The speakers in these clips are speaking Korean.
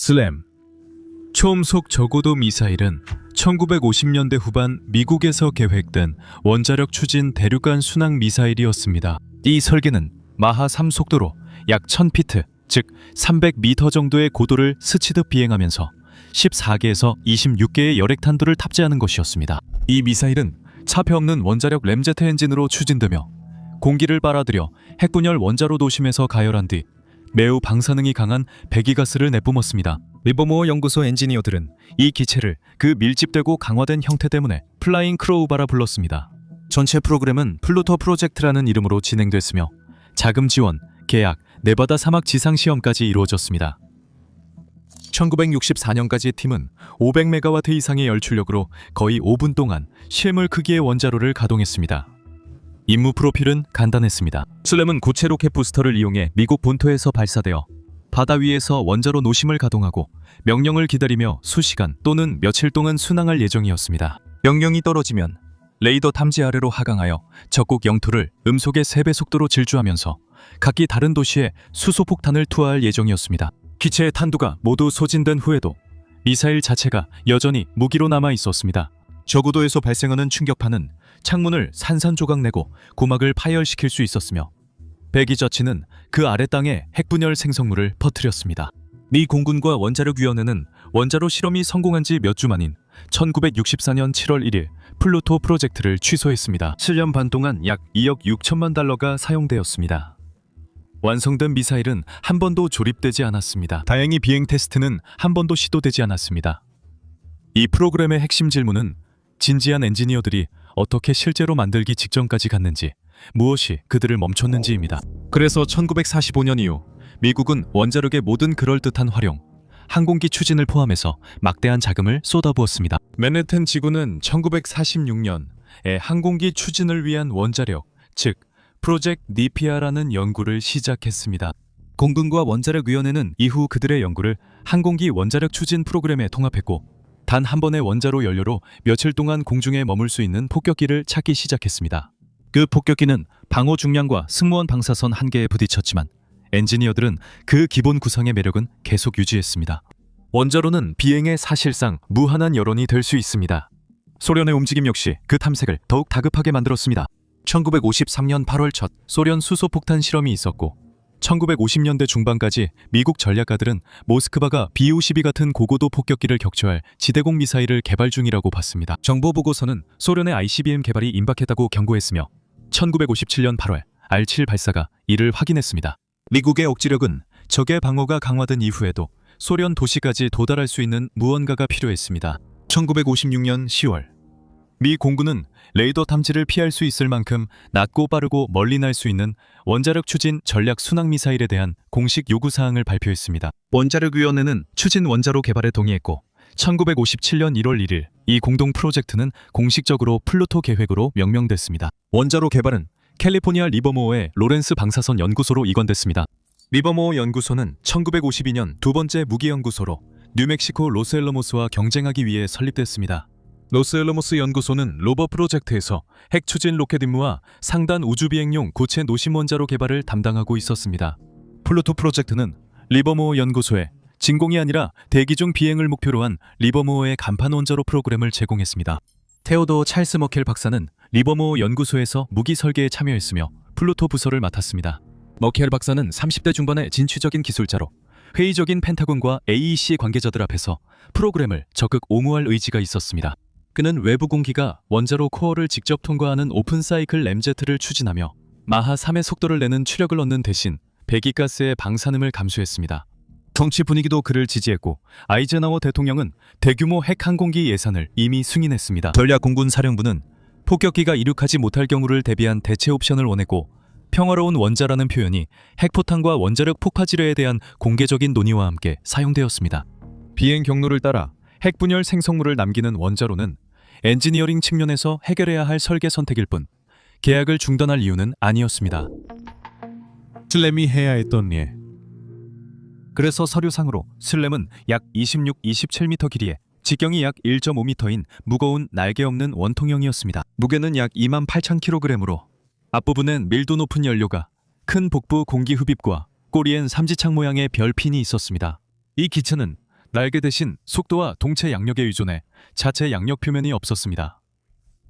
슬램. 초음속 저고도 미사일은 1950년대 후반 미국에서 계획된 원자력 추진 대륙간 순항 미사일이었습니다. 이 설계는 마하 3 속도로 약 1000피트, 즉 300m 정도의 고도를 스치듯 비행하면서 14개에서 26개의 열핵탄두를 탑재하는 것이었습니다. 이 미사일은 차폐 없는 원자력 램제트 엔진으로 추진되며 공기를 빨아들여 핵분열 원자로 도심에서 가열한 뒤 매우 방사능이 강한 배기가스를 내뿜었습니다. 리버모어 연구소 엔지니어들은 이 기체를 그 밀집되고 강화된 형태 때문에 플라잉 크로우바라 불렀습니다. 전체 프로그램은 플루토 프로젝트라는 이름으로 진행됐으며 자금 지원, 계약, 네바다 사막 지상 시험까지 이루어졌습니다. 1964년까지 팀은 500메가와트 이상의 열출력으로 거의 5분 동안 실물 크기의 원자로를 가동했습니다. 임무 프로필은 간단했습니다. 슬램은 고체 로켓 부스터를 이용해 미국 본토에서 발사되어 바다 위에서 원자로 노심을 가동하고 명령을 기다리며 수시간 또는 며칠 동안 순항할 예정이었습니다. 명령이 떨어지면 레이더 탐지 아래로 하강하여 적국 영토를 음속의 3배 속도로 질주하면서 각기 다른 도시에 수소폭탄을 투하할 예정이었습니다. 기체의 탄두가 모두 소진된 후에도 미사일 자체가 여전히 무기로 남아 있었습니다. 저고도에서 발생하는 충격파는 창문을 산산조각 내고 고막을 파열시킬 수 있었으며 배기저치는 그 아래 땅에 핵분열 생성물을 퍼뜨렸습니다. 미 공군과 원자력위원회는 원자로 실험이 성공한 지 몇 주 만인 1964년 7월 1일 플루토 프로젝트를 취소했습니다. 7년 반 동안 약 2억 6천만 달러가 사용되었습니다. 완성된 미사일은 한 번도 조립되지 않았습니다. 다행히 비행 테스트는 한 번도 시도되지 않았습니다. 이 프로그램의 핵심 질문은 진지한 엔지니어들이 어떻게 실제로 만들기 직전까지 갔는지, 무엇이 그들을 멈췄는지입니다. 그래서 1945년 이후 미국은 원자력의 모든 그럴듯한 활용, 항공기 추진을 포함해서 막대한 자금을 쏟아부었습니다. 맨해튼 지구는 1946년에 항공기 추진을 위한 원자력, 즉 프로젝트 니피아라는 연구를 시작했습니다. 공군과 원자력위원회는 이후 그들의 연구를 항공기 원자력 추진 프로그램에 통합했고 단 한 번의 원자로 연료로 며칠 동안 공중에 머물 수 있는 폭격기를 찾기 시작했습니다. 그 폭격기는 방호 중량과 승무원 방사선 한계에 부딪혔지만 엔지니어들은 그 기본 구성의 매력은 계속 유지했습니다. 원자로는 비행에 사실상 무한한 여론이 될 수 있습니다. 소련의 움직임 역시 그 탐색을 더욱 다급하게 만들었습니다. 1953년 8월 첫 소련 수소폭탄 실험이 있었고 1950년대 중반까지 미국 전략가들은 모스크바가 B-52 같은 고고도 폭격기를 격추할 지대공 미사일을 개발 중이라고 봤습니다. 정보 보고서는 소련의 ICBM 개발이 임박했다고 경고했으며 1957년 8월 R-7 발사가 이를 확인했습니다. 미국의 억지력은 적의 방어가 강화된 이후에도 소련 도시까지 도달할 수 있는 무언가가 필요했습니다. 1956년 10월 미 공군은 레이더 탐지를 피할 수 있을 만큼 낮고 빠르고 멀리 날 수 있는 원자력 추진 전략 순항 미사일에 대한 공식 요구사항을 발표했습니다. 원자력위원회는 추진 원자로 개발에 동의했고 1957년 1월 1일 이 공동 프로젝트는 공식적으로 플루토 계획으로 명명됐습니다. 원자로 개발은 캘리포니아 리버모어의 로렌스 방사선 연구소로 이관됐습니다. 리버모어 연구소는 1952년 두 번째 무기연구소로 뉴멕시코 로스앨러모스와 경쟁하기 위해 설립됐습니다. 로스앨러모스 연구소는 로버 프로젝트에서 핵 추진 로켓 임무와 상단 우주비행용 고체 노심 원자로 개발을 담당하고 있었습니다. 플루토 프로젝트는 리버모어 연구소에 진공이 아니라 대기 중 비행을 목표로 한 리버모어의 간판 원자로 프로그램을 제공했습니다. 테오도어 찰스 머켈 박사는 리버모어 연구소에서 무기 설계에 참여했으며 플루토 부서를 맡았습니다. 머켈 박사는 30대 중반의 진취적인 기술자로 회의적인 펜타곤과 AEC 관계자들 앞에서 프로그램을 적극 옹호할 의지가 있었습니다. 그는 외부 공기가 원자로 코어를 직접 통과하는 오픈 사이클 램제트를 추진하며 마하 3의 속도를 내는 추력을 얻는 대신 배기가스의 방사능을 감수했습니다. 정치 분위기도 그를 지지했고 아이젠하워 대통령은 대규모 핵 항공기 예산을 이미 승인했습니다. 전략공군사령부는 폭격기가 이륙하지 못할 경우를 대비한 대체 옵션을 원했고 평화로운 원자라는 표현이 핵포탄과 원자력 폭파 지뢰에 대한 공개적인 논의와 함께 사용되었습니다. 비행 경로를 따라 핵분열 생성물을 남기는 원자로는 엔지니어링 측면에서 해결해야 할 설계 선택일 뿐 계약을 중단할 이유는 아니었습니다. 슬램이 해야 했던 일. 그래서 서류상으로 슬램은 약 26-27m 길이에 직경이 약 1.5m인 무거운 날개 없는 원통형이었습니다. 무게는 약 28,000kg으로 앞부분엔 밀도 높은 연료가, 큰 복부 공기 흡입과 꼬리엔 삼지창 모양의 별핀이 있었습니다. 이 기체는 날개 대신 속도와 동체 양력에 의존해 자체 양력 표면이 없었습니다.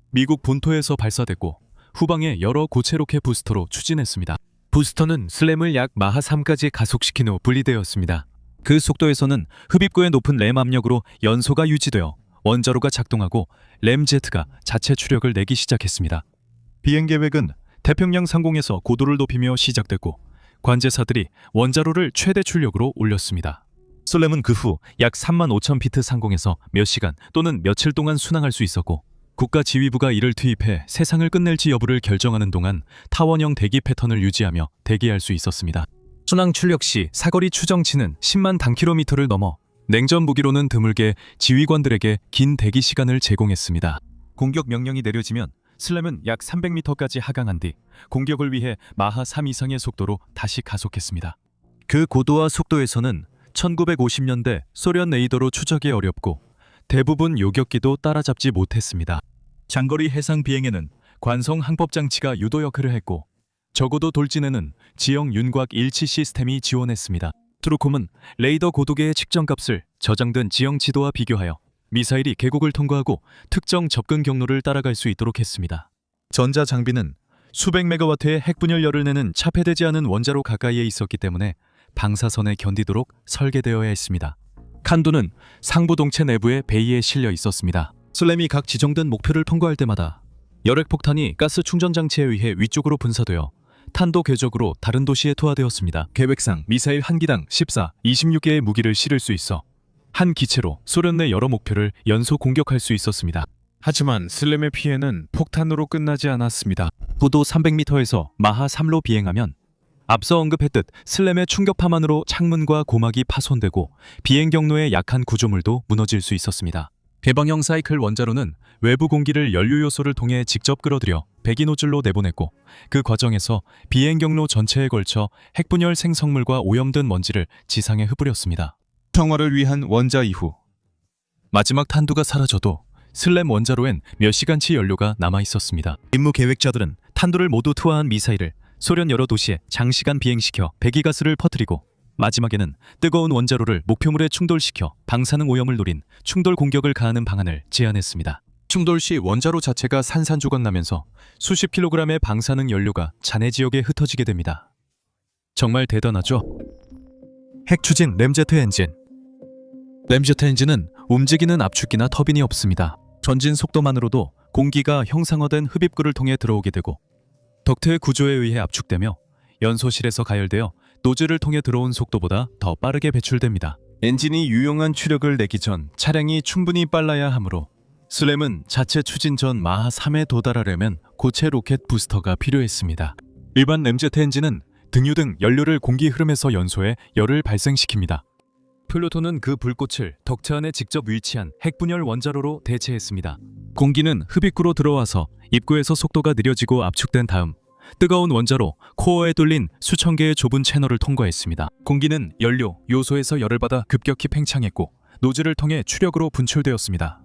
미국 본토에서 발사됐고 후방에 여러 고체 로켓 부스터로 추진했습니다. 부스터는 슬램을 약 마하 3까지 가속시킨 후 분리되었습니다. 그 속도에서는 흡입구의 높은 램 압력으로 연소가 유지되어 원자로가 작동하고 램제트가 자체 추력을 내기 시작했습니다. 비행 계획은 태평양 상공에서 고도를 높이며 시작됐고 관제사들이 원자로를 최대 출력으로 올렸습니다. 슬램은 그 후 약 35,000피트 상공에서 몇 시간 또는 며칠 동안 순항할 수 있었고 국가 지휘부가 이를 투입해 세상을 끝낼지 여부를 결정하는 동안 타원형 대기 패턴을 유지하며 대기할 수 있었습니다. 순항 출력 시 사거리 추정치는 10만 단킬로미터를 넘어 냉전 무기로는 드물게 지휘관들에게 긴 대기 시간을 제공했습니다. 공격 명령이 내려지면 슬램은 약 300m까지 하강한 뒤 공격을 위해 마하 3 이상의 속도로 다시 가속했습니다. 그 고도와 속도에서는 1950년대 소련 레이더로 추적이 어렵고 대부분 요격기도 따라잡지 못했습니다. 장거리 해상 비행에는 관성 항법 장치가 유도 역할을 했고 적어도 돌진에는 지형 윤곽 일치 시스템이 지원했습니다. 트루콤은 레이더 고도계의 측정값을 저장된 지형 지도와 비교하여 미사일이 계곡을 통과하고 특정 접근 경로를 따라갈 수 있도록 했습니다. 전자 장비는 수백 메가와트의 핵분열열을 내는 차폐되지 않은 원자로 가까이에 있었기 때문에 방사선에 견디도록 설계되어야 했습니다. 칸두는 상부 동체 내부의 베이에 실려 있었습니다. 슬램이 각 지정된 목표를 통과할 때마다 열핵폭탄이 가스 충전 장치에 의해 위쪽으로 분사되어 탄도 궤적으로 다른 도시에 투하되었습니다. 계획상 미사일 한 기당 14, 26개의 무기를 실을 수 있어 한 기체로 소련 내 여러 목표를 연소 공격할 수 있었습니다. 하지만 슬램의 피해는 폭탄으로 끝나지 않았습니다. 고도 300m에서 마하 3로 비행하면 앞서 언급했듯 슬램의 충격파만으로 창문과 고막이 파손되고 비행 경로의 약한 구조물도 무너질 수 있었습니다. 개방형 사이클 원자로는 외부 공기를 연료 요소를 통해 직접 끌어들여 배기 노즐로 내보냈고 그 과정에서 비행 경로 전체에 걸쳐 핵분열 생성물과 오염된 먼지를 지상에 흩뿌렸습니다. 평화를 위한 원자 이후 마지막 탄두가 사라져도 슬램 원자로엔 몇 시간치 연료가 남아 있었습니다. 임무 계획자들은 탄두를 모두 투하한 미사일을 소련 여러 도시에 장시간 비행시켜 배기가스를 퍼뜨리고 마지막에는 뜨거운 원자로를 목표물에 충돌시켜 방사능 오염을 노린 충돌 공격을 가하는 방안을 제안했습니다. 충돌 시 원자로 자체가 산산조각 나면서 수십 킬로그램의 방사능 연료가 잔해 지역에 흩어지게 됩니다. 정말 대단하죠? 핵 추진 램제트 엔진. 램제트 엔진은 움직이는 압축기나 터빈이 없습니다. 전진 속도만으로도 공기가 형상화된 흡입구를 통해 들어오게 되고 덕트의 구조에 의해 압축되며 연소실에서 가열되어 노즐을 통해 들어온 속도보다 더 빠르게 배출됩니다. 엔진이 유용한 추력을 내기 전 차량이 충분히 빨라야 하므로 슬램은 자체 추진 전 마하 3에 도달하려면 고체 로켓 부스터가 필요했습니다. 일반 램제트 엔진은 등유 등 연료를 공기 흐름에서 연소해 열을 발생시킵니다. 플루톤은 그 불꽃을 덕트 안에 직접 위치한 핵분열 원자로로 대체했습니다. 공기는 흡입구로 들어와서 입구에서 속도가 느려지고 압축된 다음 뜨거운 원자로 코어에 뚫린 수천 개의 좁은 채널을 통과했습니다. 공기는 연료, 요소에서 열을 받아 급격히 팽창했고 노즐을 통해 추력으로 분출되었습니다.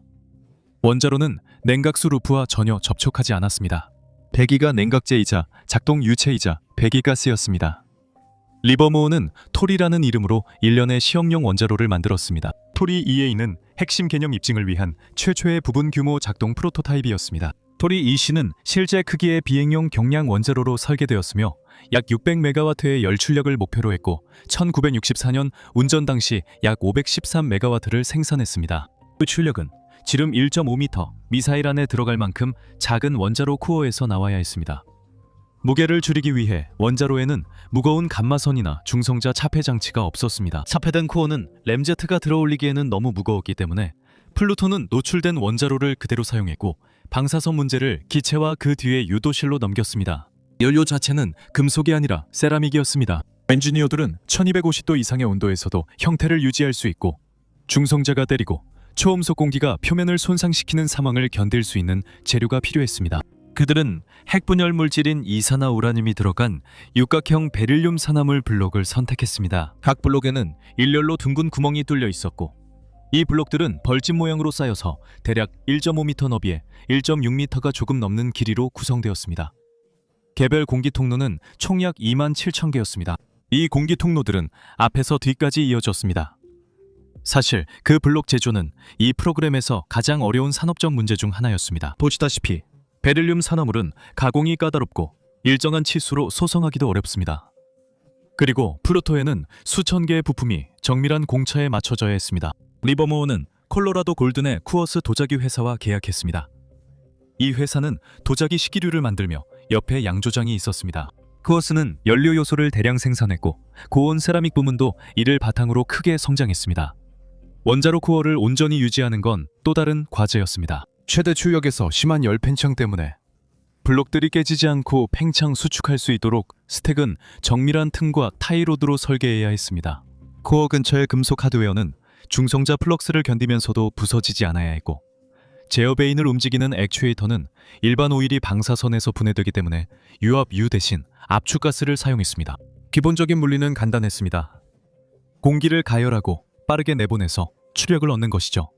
원자로는 냉각수 루프와 전혀 접촉하지 않았습니다. 배기가 냉각제이자 작동 유체이자 배기가스였습니다. 리버모어는 토리라는 이름으로 일련의 시험용 원자로를 만들었습니다. 토리 EA는 핵심 개념 입증을 위한 최초의 부분 규모 작동 프로토타입이었습니다. 토리 EC는 실제 크기의 비행용 경량 원자로로 설계되었으며 약 600메가와트의 열출력을 목표로 했고 1964년 운전 당시 약 513메가와트를 생산했습니다. 그 출력은 지름 1.5m, 미사일 안에 들어갈 만큼 작은 원자로 코어에서 나와야 했습니다. 무게를 줄이기 위해 원자로에는 무거운 감마선이나 중성자 차폐 장치가 없었습니다. 차폐된 코어는 램제트가 들어올리기에는 너무 무거웠기 때문에 플루톤은 노출된 원자로를 그대로 사용했고 방사선 문제를 기체와 그 뒤에 유도실로 넘겼습니다. 연료 자체는 금속이 아니라 세라믹이었습니다. 엔지니어들은 1250도 이상의 온도에서도 형태를 유지할 수 있고 중성자가 때리고 초음속 공기가 표면을 손상시키는 상황을 견딜 수 있는 재료가 필요했습니다. 그들은 핵분열 물질인 이산화 우라늄이 들어간 육각형 베릴륨 산화물 블록을 선택했습니다. 각 블록에는 일렬로 둥근 구멍이 뚫려 있었고 이 블록들은 벌집 모양으로 쌓여서 대략 1.5m 너비에 1.6m가 조금 넘는 길이로 구성되었습니다. 개별 공기 통로는 총 약 2만 7천 개였습니다. 이 공기 통로들은 앞에서 뒤까지 이어졌습니다. 사실 그 블록 제조는 이 프로그램에서 가장 어려운 산업적 문제 중 하나였습니다. 보시다시피 베릴륨 산화물은 가공이 까다롭고 일정한 치수로 소성하기도 어렵습니다. 그리고 플루토에는 수천 개의 부품이 정밀한 공차에 맞춰져야 했습니다. 리버모어는 콜로라도 골든의 쿠어스 도자기 회사와 계약했습니다. 이 회사는 도자기 식기류를 만들며 옆에 양조장이 있었습니다. 쿠어스는 연료 요소를 대량 생산했고 고온 세라믹 부문도 이를 바탕으로 크게 성장했습니다. 원자로 코어를 온전히 유지하는 건 또 다른 과제였습니다. 최대 추력에서 심한 열 팽창 때문에 블록들이 깨지지 않고 팽창 수축할 수 있도록 스택은 정밀한 틈과 타이로드로 설계해야 했습니다. 코어 근처의 금속 하드웨어는 중성자 플럭스를 견디면서도 부서지지 않아야 했고 제어베인을 움직이는 액추에이터는 일반 오일이 방사선에서 분해되기 때문에 유압 U 대신 압축가스를 사용했습니다. 기본적인 물리는 간단했습니다. 공기를 가열하고 빠르게 내보내서 추력을 얻는 것이죠.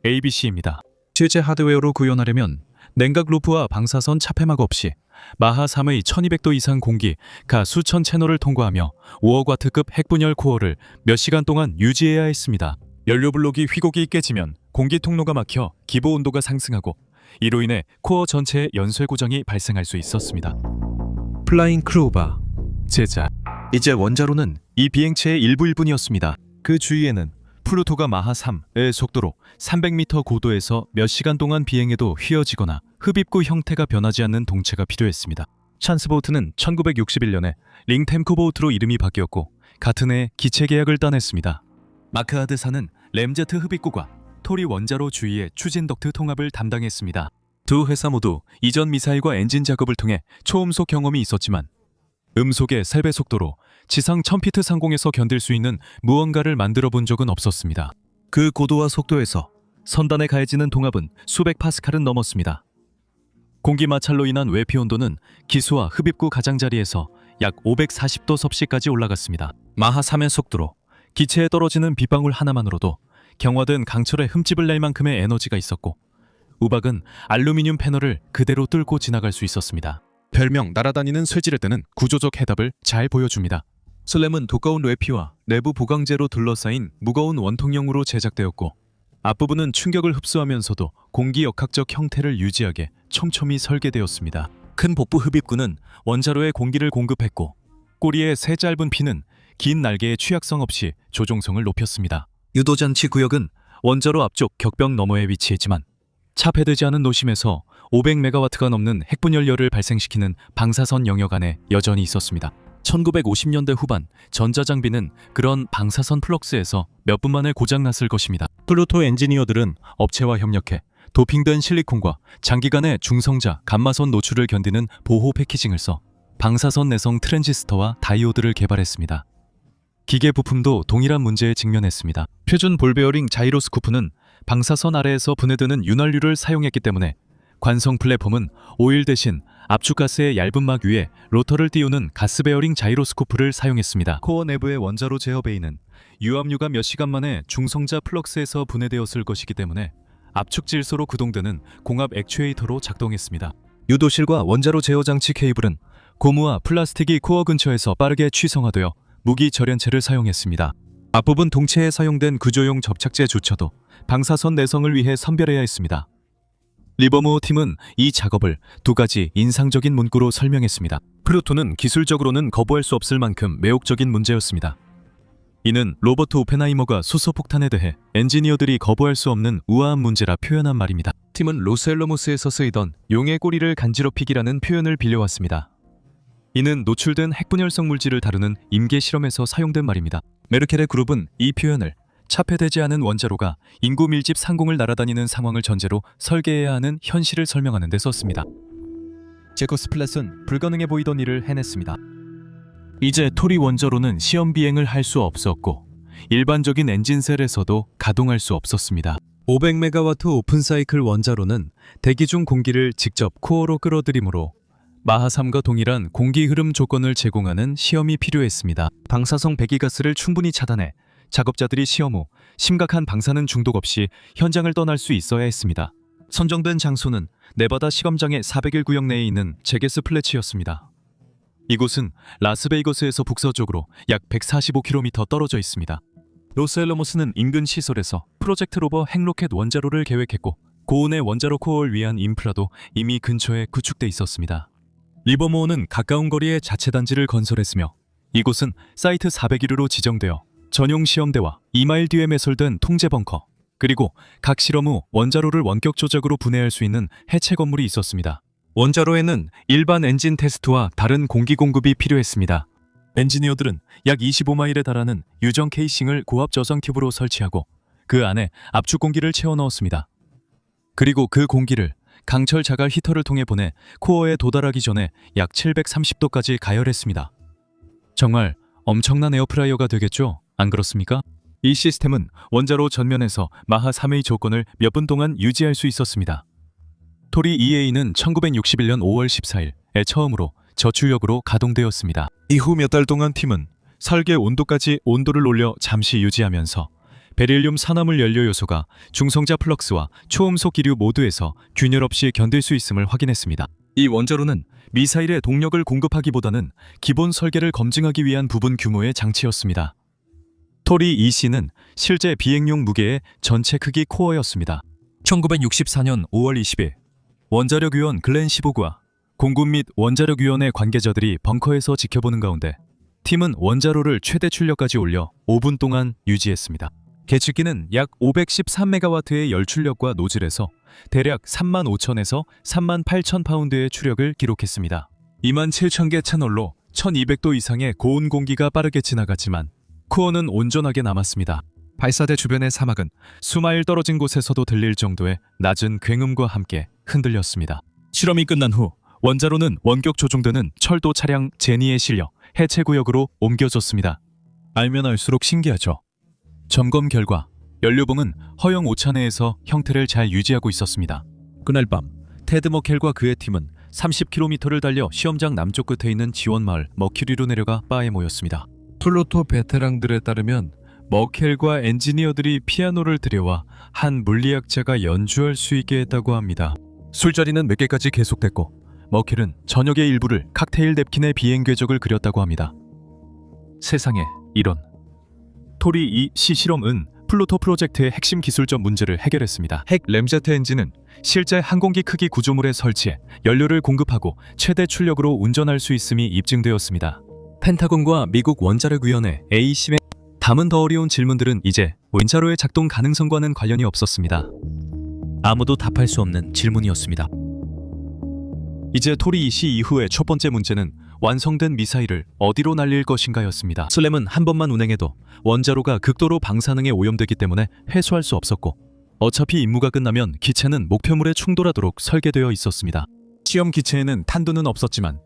ABC입니다. 실제 하드웨어로 구현하려면 냉각 루프와 방사선 차폐막 없이 마하 3의 1200도 이상 공기가 수천 채널을 통과하며 5억 와트급 핵분열 코어를 몇 시간 동안 유지해야 했습니다. 연료 블록이 휘곡이 깨지면 공기 통로가 막혀 기보 온도가 상승하고 이로 인해 코어 전체에 연쇄 고장이 발생할 수 있었습니다. 플라잉 크루바 제작. 이제 원자로는 이 비행체의 일부일 뿐이었습니다. 그 주위에는 플루토가 마하 3의 속도로 300m 고도에서 몇 시간 동안 비행해도 휘어지거나 흡입구 형태가 변하지 않는 동체가 필요했습니다. 찬스보트는 1961년에 링템코보트로 이름이 바뀌었고 같은 해 기체 계약을 따냈습니다. 마크하드사는 램제트 흡입구과 토리 원자로 주위의 추진 덕트 통합을 담당했습니다. 두 회사 모두 이전 미사일과 엔진 작업을 통해 초음속 경험이 있었지만 음속의 3배 속도로 지상 1000피트 상공에서 견딜 수 있는 무언가를 만들어 본 적은 없었습니다. 그 고도와 속도에서 선단에 가해지는 동압은 수백 파스칼은 넘었습니다. 공기 마찰로 인한 외피 온도는 기수와 흡입구 가장자리에서 약 540도 섭씨까지 올라갔습니다. 마하 3의 속도로 기체에 떨어지는 빗방울 하나만으로도 경화된 강철에 흠집을 낼 만큼의 에너지가 있었고 우박은 알루미늄 패널을 그대로 뚫고 지나갈 수 있었습니다. 별명 날아다니는 쇠지를 뜨는 구조적 해답을 잘 보여줍니다. 슬램은 두꺼운 뇌피와 내부 보강재로 둘러싸인 무거운 원통형으로 제작되었고 앞부분은 충격을 흡수하면서도 공기 역학적 형태를 유지하게 촘촘히 설계되었습니다. 큰 복부 흡입구는 원자로에 공기를 공급했고 꼬리의 세 짧은 피는 긴 날개의 취약성 없이 조종성을 높였습니다. 유도장치 구역은 원자로 앞쪽 격벽 너머에 위치했지만 차폐되지 않은 노심에서 500메가와트가 넘는 핵분열열을 발생시키는 방사선 영역 안에 여전히 있었습니다. 1950년대 후반 전자장비는 그런 방사선 플럭스에서 몇 분 만에 고장났을 것입니다. 플루토 엔지니어들은 업체와 협력해 도핑된 실리콘과 장기간의 중성자 감마선 노출을 견디는 보호 패키징을 써 방사선 내성 트랜지스터와 다이오드를 개발했습니다. 기계 부품도 동일한 문제에 직면했습니다. 표준 볼베어링 자이로스코프는 방사선 아래에서 분해되는 윤활유를 사용했기 때문에 관성 플랫폼은 오일 대신 압축가스의 얇은 막 위에 로터를 띄우는 가스베어링 자이로스코프를 사용했습니다. 코어 내부의 원자로 제어베이는 유압유가 몇 시간 만에 중성자 플럭스에서 분해되었을 것이기 때문에 압축 질소로 구동되는 공압 액추에이터로 작동했습니다. 유도실과 원자로 제어 장치 케이블은 고무와 플라스틱이 코어 근처에서 빠르게 취성화되어 무기 절연체를 사용했습니다. 앞부분 동체에 사용된 구조용 접착제조차도 방사선 내성을 위해 선별해야 했습니다. 리버모어 팀은 이 작업을 두 가지 인상적인 문구로 설명했습니다. 플루토는 기술적으로는 거부할 수 없을 만큼 매혹적인 문제였습니다. 이는 로버트 오펜하이머가 수소폭탄에 대해 엔지니어들이 거부할 수 없는 우아한 문제라 표현한 말입니다. 팀은 로스앨러무스에서 쓰이던 용의 꼬리를 간지럽히기라는 표현을 빌려왔습니다. 이는 노출된 핵분열성 물질을 다루는 임계 실험에서 사용된 말입니다. 메르켈의 그룹은 이 표현을 차폐되지 않은 원자로가 인구 밀집 상공을 날아다니는 상황을 전제로 설계해야 하는 현실을 설명하는 데 썼습니다. 제커스 플랫은 불가능해 보이던 일을 해냈습니다. 이제 토리 원자로는 시험 비행을 할 수 없었고 일반적인 엔진셀에서도 가동할 수 없었습니다. 500메가와트 오픈사이클 원자로는 대기 중 공기를 직접 코어로 끌어들이므로 마하3과 동일한 공기 흐름 조건을 제공하는 시험이 필요했습니다. 방사성 배기가스를 충분히 차단해 작업자들이 시험 후 심각한 방사능 중독 없이 현장을 떠날 수 있어야 했습니다. 선정된 장소는 네바다 시검장의 400일 구역 내에 있는 제게스 플래치였습니다. 이곳은 라스베이거스에서 북서쪽으로 약 145km 떨어져 있습니다. 로스엘로모스는 인근 시설에서 프로젝트 로버 핵로켓 원자로를 계획했고 고온의 원자로 코어를 위한 인프라도 이미 근처에 구축돼 있었습니다. 리버모어는 가까운 거리에 자체 단지를 건설했으며 이곳은 사이트 401호로 지정되어 전용 시험대와 2마일 뒤에 매설된 통제 벙커 그리고 각 실험 후 원자로를 원격 조작으로 분해할 수 있는 해체 건물이 있었습니다. 원자로에는 일반 엔진 테스트와 다른 공기 공급이 필요했습니다. 엔지니어들은 약 25마일에 달하는 유정 케이싱을 고압 저장 튜브로 설치하고 그 안에 압축 공기를 채워 넣었습니다. 그리고 그 공기를 강철 자갈 히터를 통해 보내 코어에 도달하기 전에 약 730도까지 가열했습니다. 정말 엄청난 에어프라이어가 되겠죠? 안 그렇습니까? 이 시스템은 원자로 전면에서 마하 3의 조건을 몇 분 동안 유지할 수 있었습니다. 토리 EA는 1961년 5월 14일에 처음으로 저출력으로 가동되었습니다. 이후 몇 달 동안 팀은 설계 온도까지 온도를 올려 잠시 유지하면서 베릴륨 산화물 연료 요소가 중성자 플럭스와 초음속 기류 모두에서 균열 없이 견딜 수 있음을 확인했습니다. 이 원자로는 미사일의 동력을 공급하기보다는 기본 설계를 검증하기 위한 부분 규모의 장치였습니다. 토리 EC는 실제 비행용 무게의 전체 크기 코어였습니다. 1964년 5월 20일 원자력위원 글렌 시보그와 공군 및 원자력위원회 관계자들이 벙커에서 지켜보는 가운데 팀은 원자로를 최대 출력까지 올려 5분 동안 유지했습니다. 계측기는 약 513메가와트의 열출력과 노즐에서 대략 35,000에서 38,000파운드의 추력을 기록했습니다. 27,000개 채널로 1200도 이상의 고온 공기가 빠르게 지나갔지만 코어는 온전하게 남았습니다. 발사대 주변의 사막은 수마일 떨어진 곳에서도 들릴 정도의 낮은 굉음과 함께 흔들렸습니다. 실험이 끝난 후 원자로는 원격 조종되는 철도 차량 제니에 실려 해체 구역으로 옮겨졌습니다. 알면 알수록 신기하죠. 점검 결과 연료봉은 허용 오차 내에서 형태를 잘 유지하고 있었습니다. 그날 밤 테드 머켈과 그의 팀은 30km를 달려 시험장 남쪽 끝에 있는 지원 마을 머큐리로 내려가 바에 모였습니다. 플루토 베테랑들에 따르면 머켈과 엔지니어들이 피아노를 들여와 한 물리학자가 연주할 수 있게 했다고 합니다. 술자리는 몇 개까지 계속됐고 머켈은 저녁의 일부를 칵테일 냅킨의 비행 궤적을 그렸다고 합니다. 세상에 이런 토리 EC 실험은 플루토 프로젝트의 핵심 기술적 문제를 해결했습니다. 핵 램제트 엔진은 실제 항공기 크기 구조물에 설치해 연료를 공급하고 최대 출력으로 운전할 수 있음이 입증되었습니다. 펜타곤과 미국 원자력위원회 ACM의 담은 더 어려운 질문들은 이제 원자로의 작동 가능성과는 관련이 없었습니다. 아무도 답할 수 없는 질문이었습니다. 이제 토리 EC 이후의 첫 번째 문제는 완성된 미사일을 어디로 날릴 것인가였습니다. 슬램은 한 번만 운행해도 원자로가 극도로 방사능에 오염되기 때문에 회수할 수 없었고 어차피 임무가 끝나면 기체는 목표물에 충돌하도록 설계되어 있었습니다. 시험 기체에는 탄두는 없었지만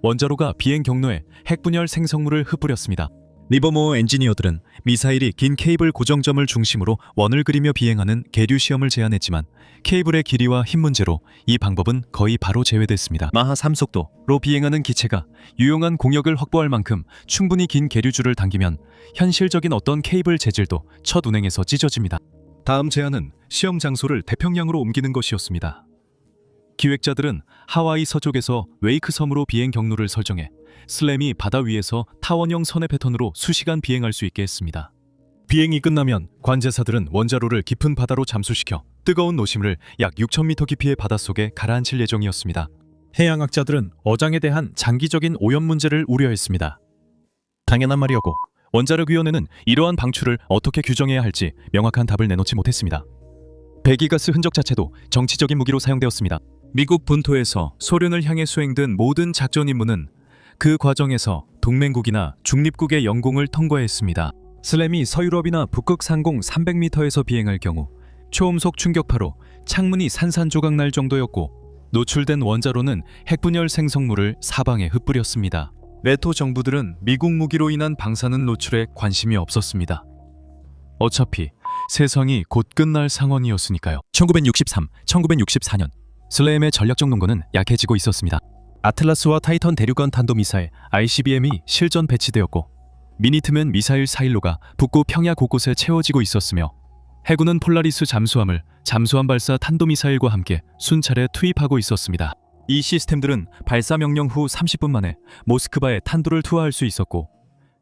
원자로가 비행 경로에 핵분열 생성물을 흩뿌렸습니다. 리버모어 엔지니어들은 미사일이 긴 케이블 고정점을 중심으로 원을 그리며 비행하는 계류 시험을 제안했지만 케이블의 길이와 힘 문제로 이 방법은 거의 바로 제외됐습니다. 마하 3속도로 비행하는 기체가 유용한 공역을 확보할 만큼 충분히 긴 계류줄을 당기면 현실적인 어떤 케이블 재질도 첫 운행에서 찢어집니다. 다음 제안은 시험 장소를 태평양으로 옮기는 것이었습니다. 기획자들은 하와이 서쪽에서 웨이크 섬으로 비행 경로를 설정해 슬램이 바다 위에서 타원형 선의 패턴으로 수시간 비행할 수 있게 했습니다. 비행이 끝나면 관제사들은 원자로를 깊은 바다로 잠수시켜 뜨거운 노심을 약 6,000m 깊이의 바닷속에 가라앉힐 예정이었습니다. 해양학자들은 어장에 대한 장기적인 오염 문제를 우려했습니다. 당연한 말이었고 원자력위원회는 이러한 방출을 어떻게 규정해야 할지 명확한 답을 내놓지 못했습니다. 배기가스 흔적 자체도 정치적인 무기로 사용되었습니다. 미국 본토에서 소련을 향해 수행된 모든 작전 임무는 그 과정에서 동맹국이나 중립국의 영공을 통과했습니다. 슬램이 서유럽이나 북극 상공 300m에서 비행할 경우 초음속 충격파로 창문이 산산조각 날 정도였고 노출된 원자로는 핵분열 생성물을 사방에 흩뿌렸습니다. 네토 정부들은 미국 무기로 인한 방사능 노출에 관심이 없었습니다. 어차피 세상이 곧 끝날 상황이었으니까요. 1964년 슬램의 전략적 논거는 약해지고 있었습니다. 아틀라스와 타이탄 대륙간 탄도미사일 ICBM이 실전 배치되었고 미니트맨 미사일 사일로가 북구 평야 곳곳에 채워지고 있었으며 해군은 폴라리스 잠수함 발사 탄도미사일과 함께 순차례 투입하고 있었습니다. 이 시스템들은 발사 명령 후 30분 만에 모스크바에 탄두를 투하할 수 있었고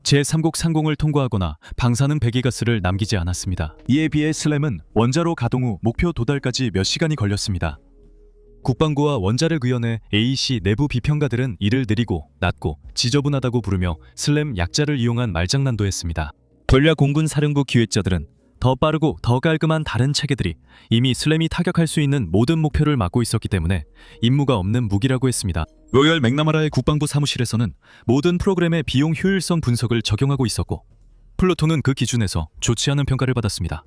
제3곡 상공을 통과하거나 방사능 배기가스를 남기지 않았습니다. 이에 비해 슬램은 원자로 가동 후 목표 도달까지 몇 시간이 걸렸습니다. 국방부와 원자력위원회 AEC 내부 비평가들은 이를 느리고 낮고 지저분하다고 부르며 슬램 약자를 이용한 말장난도 했습니다. 전략공군 사령부 기획자들은 더 빠르고 더 깔끔한 다른 체계들이 이미 슬램이 타격할 수 있는 모든 목표를 막고 있었기 때문에 임무가 없는 무기라고 했습니다. 로열 맥나마라의 국방부 사무실에서는 모든 프로그램의 비용 효율성 분석을 적용하고 있었고 플루토는 그 기준에서 좋지 않은 평가를 받았습니다.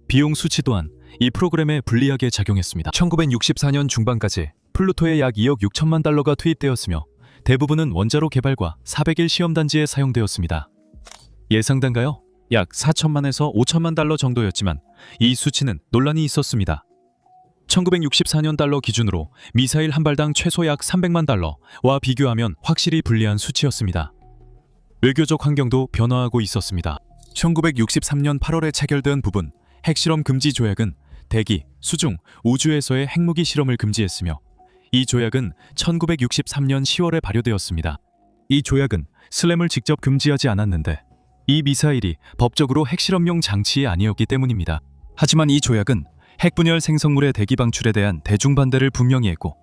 비용 수치 또한 이 프로그램에 불리하게 작용했습니다. 1964년 중반까지 플루토에 약 2억 6천만 달러가 투입되었으며 대부분은 원자로 개발과 400일 시험단지에 사용되었습니다. 예상단가요? 약 4천만에서 5천만 달러 정도였지만 이 수치는 논란이 있었습니다. 1964년 달러 기준으로 미사일 한 발당 최소 약 300만 달러와 비교하면 확실히 불리한 수치였습니다. 외교적 환경도 변화하고 있었습니다. 1963년 8월에 체결된 부분 핵실험 금지 조약은 대기, 수중, 우주에서의 핵무기 실험을 금지했으며 이 조약은 1963년 10월에 발효되었습니다. 이 조약은 슬램을 직접 금지하지 않았는데 이 미사일이 법적으로 핵실험용 장치 아니었기 때문입니다. 하지만 이 조약은 핵분열 생성물의 대기 방출에 대한 대중반대를 분명히 했고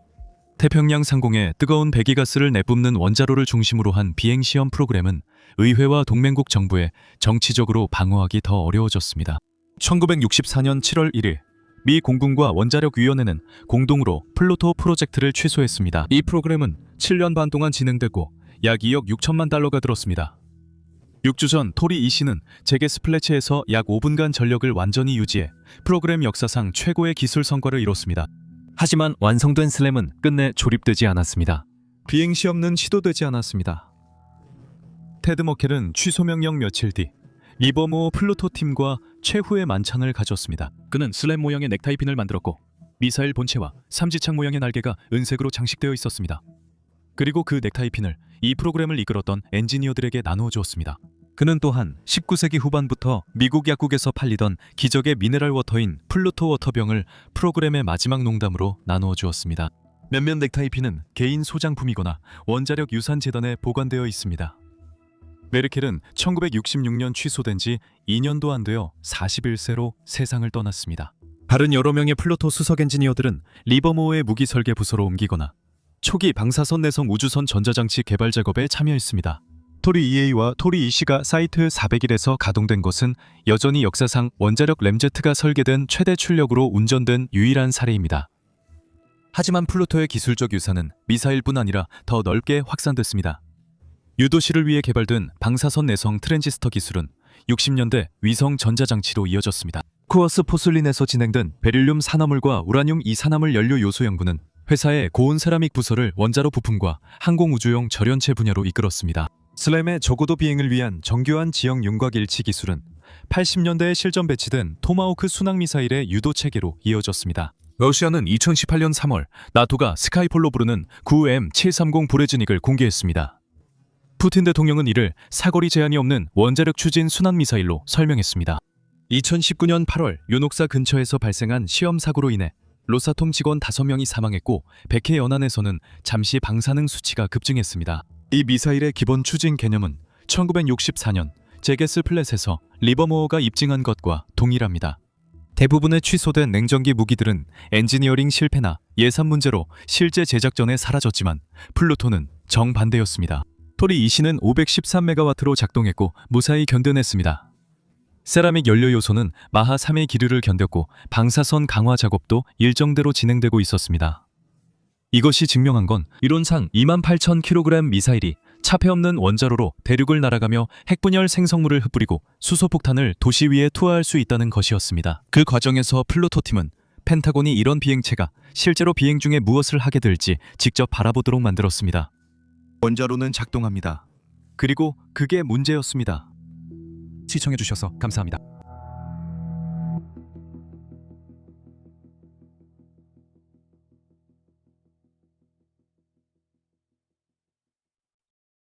태평양 상공에 뜨거운 배기가스를 내뿜는 원자로를 중심으로 한 비행시험 프로그램은 의회와 동맹국 정부에 정치적으로 방어하기 더 어려워졌습니다. 1964년 7월 1일 미 공군과 원자력위원회는 공동으로 플루토 프로젝트를 취소했습니다. 이 프로그램은 7년 반 동안 진행되고 약 2억 6천만 달러가 들었습니다. 6주 전 토리 이씨는 제게 스플래치에서 약 5분간 전력을 완전히 유지해 프로그램 역사상 최고의 기술 성과를 이뤘습니다. 하지만 완성된 슬램은 끝내 조립되지 않았습니다. 비행시험은 시도되지 않았습니다. 테드 머켈은 취소 명령 며칠 뒤 리버모어 플루토 팀과 최후의 만찬을 가졌습니다. 그는 슬램 모양의 넥타이핀을 만들었고 미사일 본체와 삼지창 모양의 날개가 은색으로 장식되어 있었습니다. 그리고 그 넥타이핀을 이 프로그램을 이끌었던 엔지니어들에게 나누어 주었습니다. 그는 또한 19세기 후반부터 미국 약국에서 팔리던 기적의 미네랄 워터인 플루토 워터병을 프로그램의 마지막 농담으로 나누어 주었습니다. 몇몇 넥타이핀은 개인 소장품이거나 원자력 유산 재단에 보관되어 있습니다. 메르켈은 1966년 취소된 지 2년도 안 되어 41세로 세상을 떠났습니다. 다른 여러 명의 플루토 수석 엔지니어들은 리버모어의 무기 설계 부서로 옮기거나 초기 방사선 내성 우주선 전자장치 개발 작업에 참여했습니다. 토리 EA와 토리 EC가 사이트 400일에서 가동된 것은 여전히 역사상 원자력 램제트가 설계된 최대 출력으로 운전된 유일한 사례입니다. 하지만 플루토의 기술적 유산은 미사일뿐 아니라 더 넓게 확산됐습니다. 유도시를 위해 개발된 방사선 내성 트랜지스터 기술은 60년대 위성 전자장치로 이어졌습니다. 쿠어스 포슬린에서 진행된 베릴륨 산화물과 우라늄 이산화물 연료 요소 연구는 회사의 고온 세라믹 부서를 원자로 부품과 항공우주용 절연체 분야로 이끌었습니다. 슬램의 저고도 비행을 위한 정교한 지형 윤곽 일치 기술은 80년대에 실전 배치된 토마호크 순항미사일의 유도 체계로 이어졌습니다. 러시아는 2018년 3월 나토가 스카이폴로 부르는 9M730 브레즈닉을 공개했습니다. 푸틴 대통령은 이를 사거리 제한이 없는 원자력 추진 순환미사일로 설명했습니다. 2019년 8월 요녹사 근처에서 발생한 시험 사고로 인해 로사톰 직원 5명이 사망했고 백해 연안에서는 잠시 방사능 수치가 급증했습니다. 이 미사일의 기본 추진 개념은 1964년 제게스 플랫에서 리버모어가 입증한 것과 동일합니다. 대부분의 취소된 냉전기 무기들은 엔지니어링 실패나 예산 문제로 실제 제작 전에 사라졌지만 플루토는 정반대였습니다. 토리 2C는 513메가와트로 작동했고 무사히 견뎌냈습니다. 세라믹 연료 요소는 마하 3의 기류를 견뎠고 방사선 강화 작업도 일정대로 진행되고 있었습니다. 이것이 증명한 건 이론상 28,000kg 미사일이 차폐 없는 원자로로 대륙을 날아가며 핵분열 생성물을 흩뿌리고 수소폭탄을 도시 위에 투하할 수 있다는 것이었습니다. 그 과정에서 플루토 팀은 펜타곤이 이런 비행체가 실제로 비행 중에 무엇을 하게 될지 직접 바라보도록 만들었습니다. 원자로는 작동합니다. 그리고 그게 문제였습니다. 시청해주셔서 감사합니다.